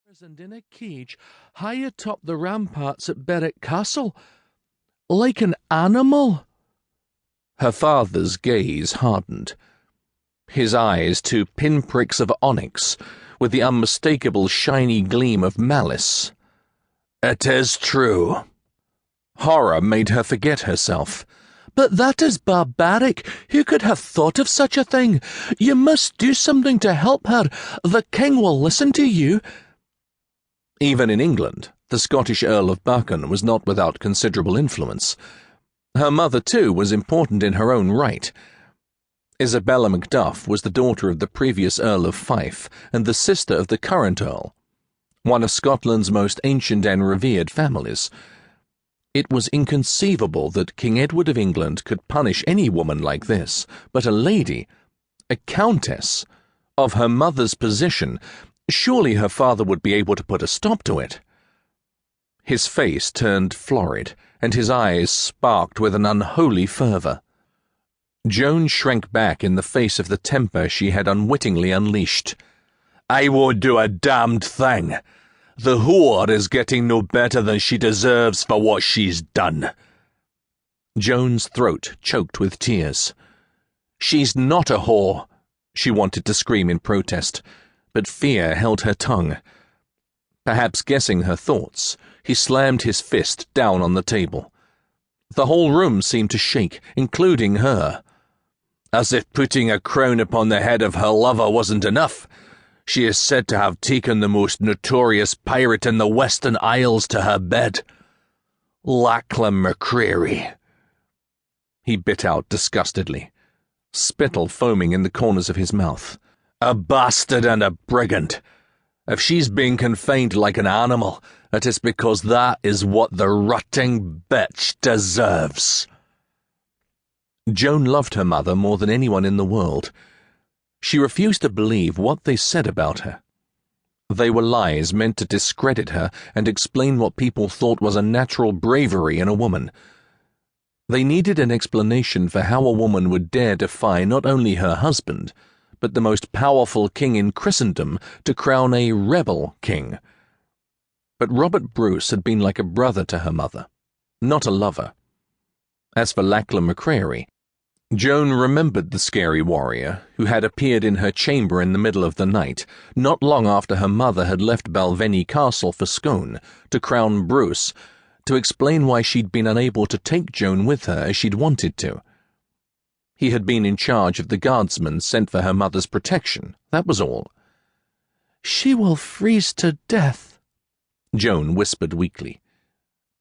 imprisoned in a cage high atop the ramparts at Berwick Castle, like an animal." Her father's gaze hardened. His eyes, two pinpricks of onyx, with the unmistakable shiny gleam of malice. "It is true." Horror made her forget herself. "But that is barbaric. Who could have thought of such a thing? You must do something to help her. The king will listen to you." Even in England, the Scottish Earl of Buchan was not without considerable influence. Her mother, too, was important in her own right. Bella MacDuff was the daughter of the previous Earl of Fife and the sister of the current Earl, one of Scotland's most ancient and revered families. It was inconceivable that King Edward of England could punish any woman like this, but a lady, a countess, of her mother's position. Surely her father would be able to put a stop to it. His face turned florid, and his eyes sparked with an unholy fervour. Joan shrank back in the face of the temper she had unwittingly unleashed. "I won't do a damned thing. The whore is getting no better than she deserves for what she's done." Joan's throat choked with tears. "She's not a whore," she wanted to scream in protest, but fear held her tongue. Perhaps guessing her thoughts, he slammed his fist down on the table. The whole room seemed to shake, including her. As if putting a crown upon the head of her lover wasn't enough, she is said to have taken the most notorious pirate in the Western Isles to her bed. Lachlan McCreary. He bit out disgustedly, spittle foaming in the corners of his mouth. "A bastard and a brigand. If she's being confined like an animal, it is because that is what the rotting bitch deserves." Joan loved her mother more than anyone in the world. She refused to believe what they said about her. They were lies meant to discredit her and explain what people thought was a natural bravery in a woman. They needed an explanation for how a woman would dare defy not only her husband, but the most powerful king in Christendom to crown a rebel king. But Robert Bruce had been like a brother to her mother, not a lover. As for Lachlan McCreary, Joan remembered the scary warrior who had appeared in her chamber in the middle of the night, not long after her mother had left Balvenie Castle for Scone to crown Bruce, to explain why she'd been unable to take Joan with her as she'd wanted to. He had been in charge of the guardsmen sent for her mother's protection, that was all. "She will freeze to death," Joan whispered weakly,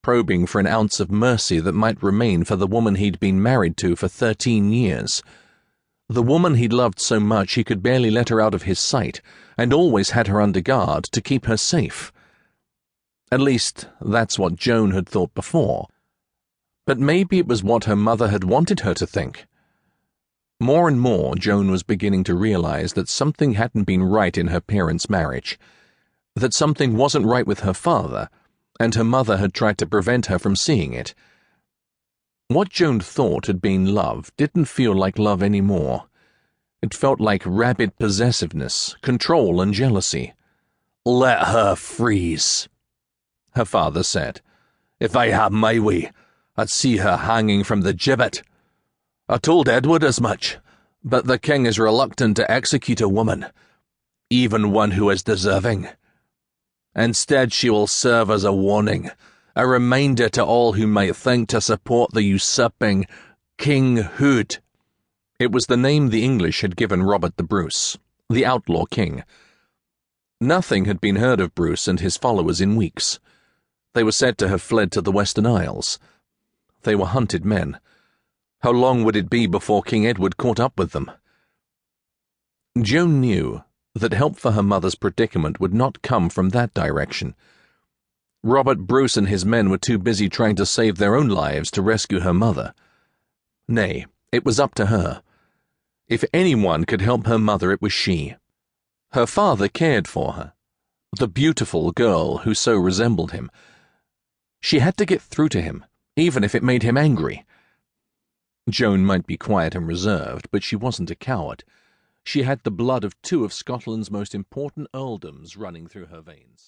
probing for an ounce of mercy that might remain for the woman he'd been married to for 13 years. The woman he'd loved so much he could barely let her out of his sight, and always had her under guard to keep her safe. At least, that's what Joan had thought before. But maybe it was what her mother had wanted her to think. More and more, Joan was beginning to realize that something hadn't been right in her parents' marriage, that something wasn't right with her father, and her mother had tried to prevent her from seeing it. What Joan thought had been love didn't feel like love anymore. It felt like rabid possessiveness, control, and jealousy. "Let her freeze," her father said. "If I had my way, I'd see her hanging from the gibbet. I told Edward as much, but the king is reluctant to execute a woman, even one who is deserving. Instead, she will serve as a warning, a reminder to all who might think to support the usurping King Hood." It was the name the English had given Robert the Bruce, the outlaw king. Nothing had been heard of Bruce and his followers in weeks. They were said to have fled to the Western Isles. They were hunted men. How long would it be before King Edward caught up with them? Joan knew that help for her mother's predicament would not come from that direction. Robert Bruce and his men were too busy trying to save their own lives to rescue her mother. Nay, it was up to her. If anyone could help her mother, it was she. Her father cared for her, the beautiful girl who so resembled him. She had to get through to him, even if it made him angry. Joan might be quiet and reserved, but she wasn't a coward. She had the blood of two of Scotland's most important earldoms running through her veins.